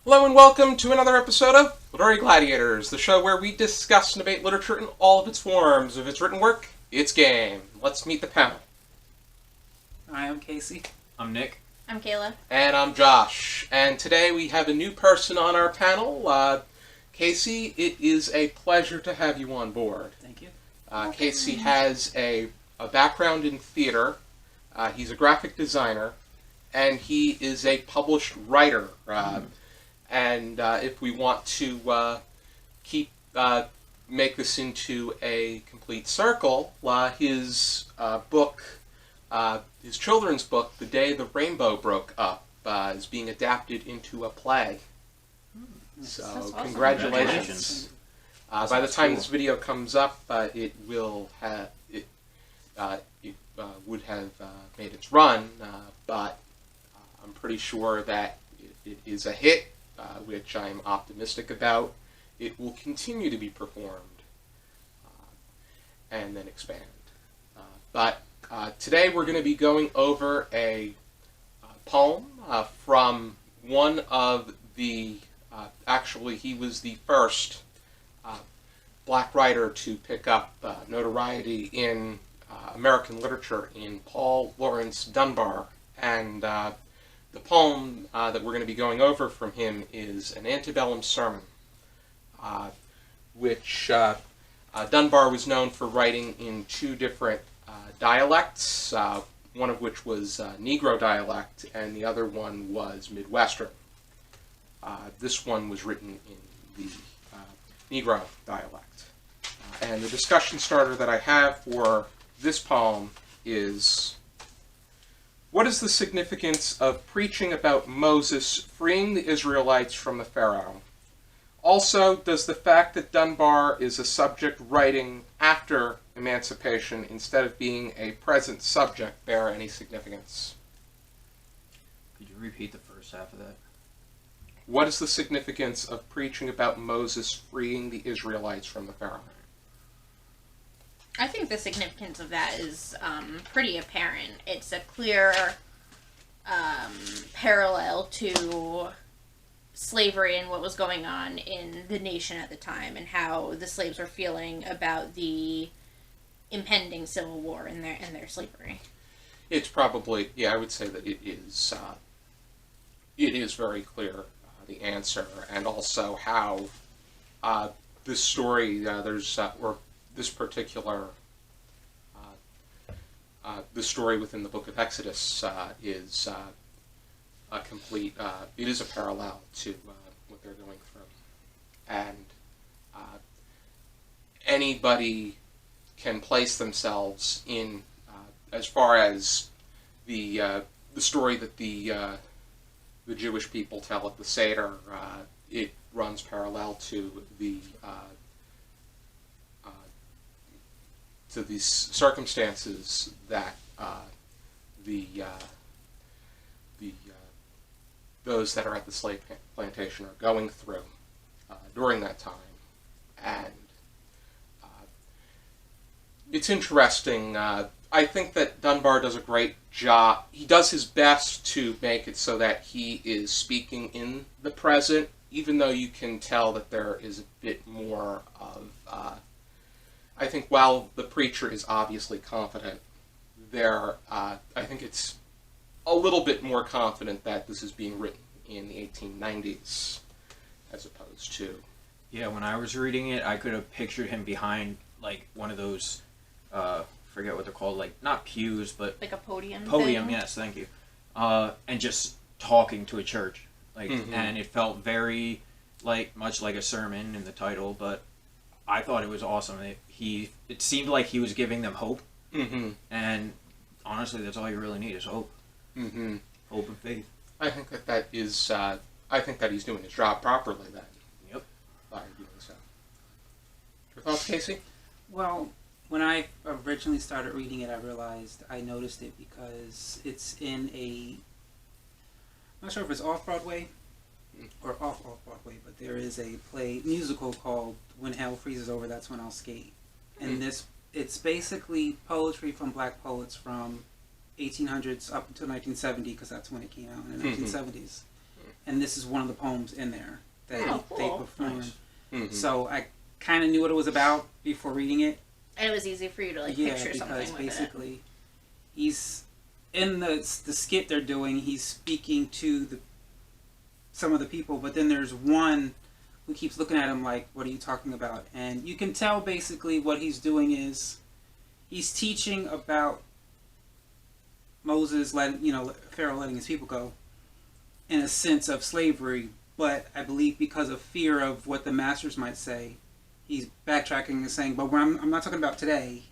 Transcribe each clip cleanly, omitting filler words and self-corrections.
Hello and welcome to another episode of Tori Gladiators, the show where we discuss and debate literature in all of its forms. If it's written work, it's game. Let's meet the panel. Hi, I'm Casey. I'm Nick. I'm Kaila. And I'm Josh. And today we have a new person on our panel. Casey, it is a pleasure to have you on board. Thank you. Casey has a background in theater. He's a graphic designer. And he is a published writer. And if we want to make this into a complete circle, his book, his children's book, The Day the Rainbow Broke Up, is being adapted into a play. So, awesome. congratulations. By the time this video comes up, it will have would have made its run, but I'm pretty sure that it is a hit. Which I'm optimistic about. It will continue to be performed and then expand. But today we're going to be going over a poem from one of the, actually he was the first black writer to pick up notoriety in American literature in Laurence Dunbar. And the poem that we're going to be going over from him is an Ante-Bellum sermon, which Dunbar was known for writing in two different dialects, one of which was Negro dialect, and the other one was Midwestern. This one was written in the Negro dialect. And the discussion starter that I have for this poem is: what is the significance of preaching about Moses freeing the Israelites from the Pharaoh? Also, does the fact that Dunbar is a subject writing after emancipation instead of being a present subject bear any significance? Could you repeat the first half of that? What is the significance of preaching about Moses freeing the Israelites from the Pharaoh? I think the significance of that is pretty apparent. It's a clear parallel to slavery and what was going on in the nation at the time, and how the slaves were feeling about the impending civil war and their slavery. It's probably, I would say that it is very clear, the answer, and also how this story, this particular, the story within the book of Exodus is a complete, it is a parallel to what they're going through. And anybody can place themselves in, as far as the story that the Jewish people tell at the Seder, it runs parallel to these circumstances that those that are at the slave plantation are going through during that time. And it's interesting. I think that Dunbar does a great job. He does his best to make it so that he is speaking in the present, even though you can tell that there is a bit more of I think while the preacher is obviously confident, I think it's a little bit more confident that this is being written in the 1890s, as opposed to... Yeah, when I was reading it, I could have pictured him behind, like, one of those, forget what they're called, like, not pews, but... Like a podium Podium, thing? yes, thank you. And just talking to a church. Like, and it felt very, much like a sermon in the title, but I thought it was awesome. It seemed like he was giving them hope, and honestly, that's all you really need is hope. Hope and faith. I think that is. I think that he's doing his job properly then. Yep. By doing so. Your thoughts, Casey? Well, when I originally started reading it, I realized I noticed it because it's in a... I'm not sure if it's off-Broadway or off-Broadway, but there is a musical called When Hell Freezes Over, That's When I'll Skate. And it's basically poetry from black poets from 1800s up until 1970, because that's when it came out, in the 1970s. and this is one of the poems in there that Oh, they cool. performed. Mhm. So I kind of knew what it was about before reading it. And it was easy for you to like Yeah, picture something because with it. basically he's in the skit they're doing. He's speaking to some of the people, but then there's one who keeps looking at him like, "What are you talking about?" And you can tell basically what he's doing is he's teaching about Moses Pharaoh letting his people go in a sense of slavery, but I believe because of fear of what the masters might say, he's backtracking and saying, "But I'm not talking about today.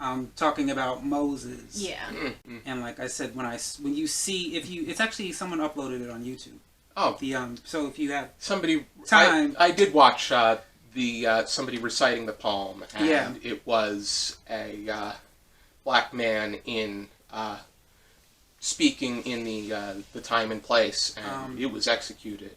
I'm talking about Moses." Yeah. Mm-hmm. And like I said, when you see it's actually someone uploaded it on YouTube. Oh, So if you have somebody. time. I did watch somebody reciting the poem, and Yeah. it was a black man in speaking in the time and place, and it was executed.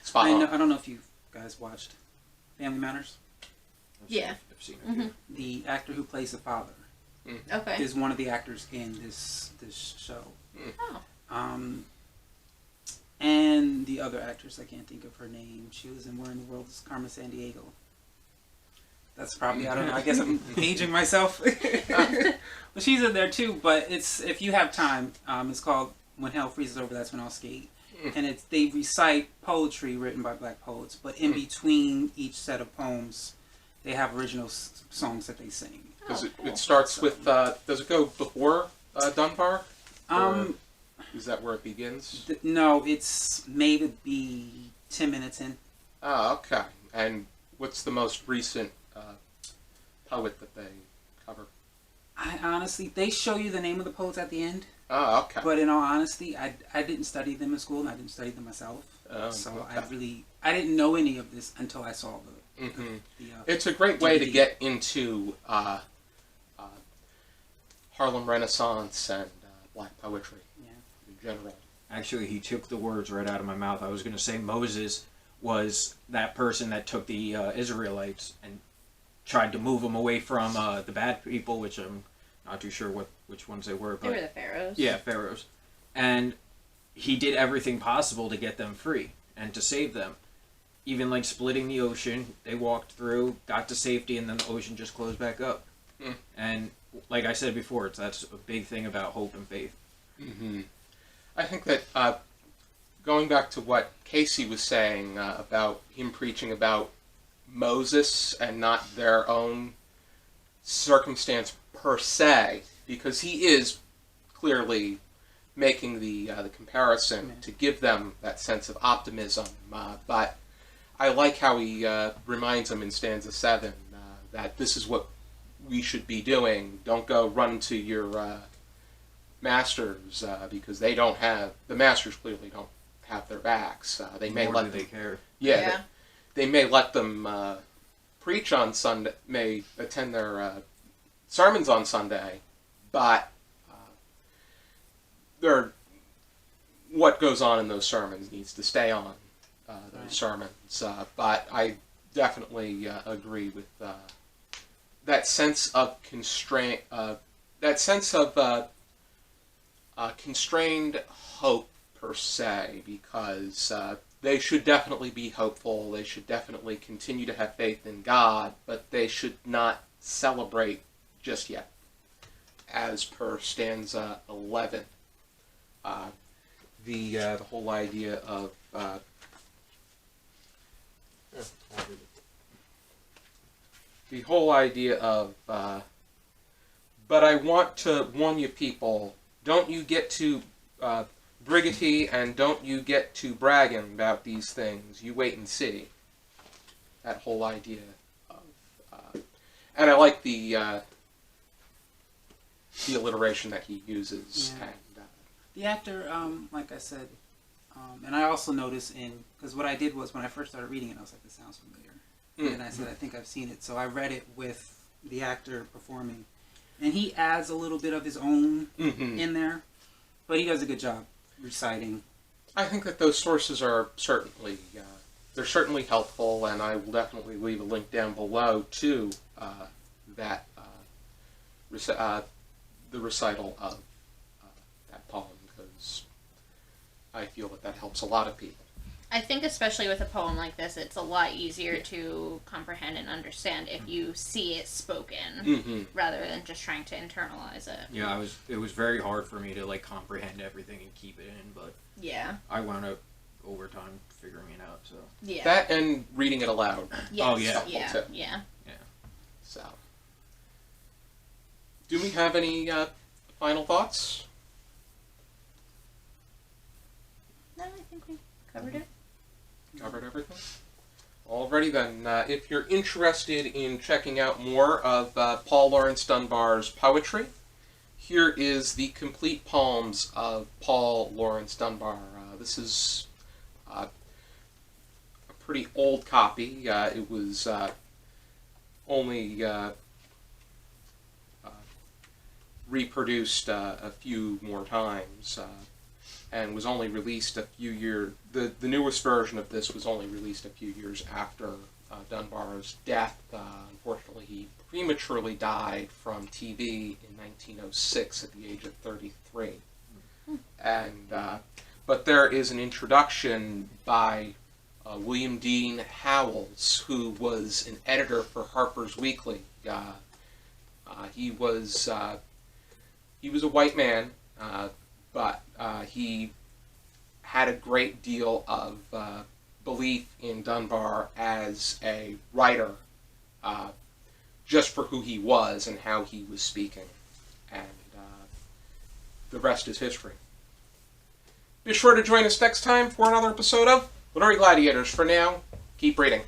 Spot on. I don't know if you guys watched Family Matters. Yeah. I've seen it. Mm-hmm. The actor who plays the father Okay. is one of the actors in this show. Oh. And the other actress, I can't think of her name. She was in Where in the World is Carmen Sandiego. That's probably, I don't know, I guess I'm aging myself. But she's in there too, but if you have time, it's called When Hell Freezes Over, That's When I'll Skate. And they recite poetry written by black poets, but in between each set of poems, they have original songs that they sing. Does Oh, it, cool. it starts with, does it go before Dunbar? Or is that where it begins? No, it's maybe 10 minutes in. Oh, okay. And what's the most recent poet that they cover? I honestly, they show you the name of the poets at the end, Oh, okay. but in all honesty, I didn't study them in school, and I didn't study them myself. Oh, So okay. I didn't know any of this until I saw the It's a great way to DVD. get into Harlem Renaissance and black poetry in general. Actually, he took the words right out of my mouth. I was going to say Moses was that person that took the Israelites and tried to move them away from the bad people, which I'm not too sure which ones they were. They But were the pharaohs. yeah, pharaohs. And he did everything possible to get them free and to save them. Even like splitting the ocean, they walked through, got to safety, and then the ocean just closed back up. Mm. And like I said before, that's a big thing about hope and faith. Mm-hmm. I think that going back to what Casey was saying about him preaching about Moses and not their own circumstance per se, because he is clearly making the comparison to give them that sense of optimism. But I like how he reminds them in stanza 7 that this is what we should be doing. Don't go run to your masters because they don't have, the masters clearly don't have their backs. They may Nor let do them, they care. yeah. They may let them preach on Sunday, may attend their sermons on Sunday, but what goes on in those sermons needs to stay on those sermons. But I definitely agree with that sense of constraint, that sense of constrained hope per se, because they should definitely be hopeful. They should definitely continue to have faith in God, but they should not celebrate just yet, as per stanza 11. The whole idea of but I want to warn you people, don't you get to brigity and don't you get to bragging about these things. You wait and see. That whole idea of and I like the alliteration that he uses. Yeah. And, The actor, like I said, and I also noticed because what I did was when I first started reading it, I was like, this sounds familiar. And then I said, I think I've seen it. So I read it with the actor performing. And he adds a little bit of his own in there, but he does a good job reciting. I think that those sources are certainly they're certainly helpful, and I will definitely leave a link down below to that the recital of that poem, because I feel that helps a lot of people. I think especially with a poem like this, it's a lot easier to comprehend and understand if you see it spoken rather than just trying to internalize it. Yeah, it was very hard for me to like comprehend everything and keep it in, but Yeah. I wound up over time figuring it out. So Yeah. That and reading it aloud. Yes. Oh, yeah. Yeah. Too. Yeah. So, do we have any final thoughts? No, I think we covered it. Covered everything? Alrighty then. If you're interested in checking out more of Paul Laurence Dunbar's poetry, here is the complete poems of Paul Laurence Dunbar. This is a pretty old copy. It was only reproduced a few more times. And was only released a few years. The newest version of this was only released a few years after Dunbar's death. Unfortunately, he prematurely died from TB in 1906 at the age of 33. And but there is an introduction by William Dean Howells, who was an editor for Harper's Weekly. He was a white man. But he had a great deal of belief in Dunbar as a writer, just for who he was and how he was speaking. And the rest is history. Be sure to join us next time for another episode of Gladiators. For now, keep reading.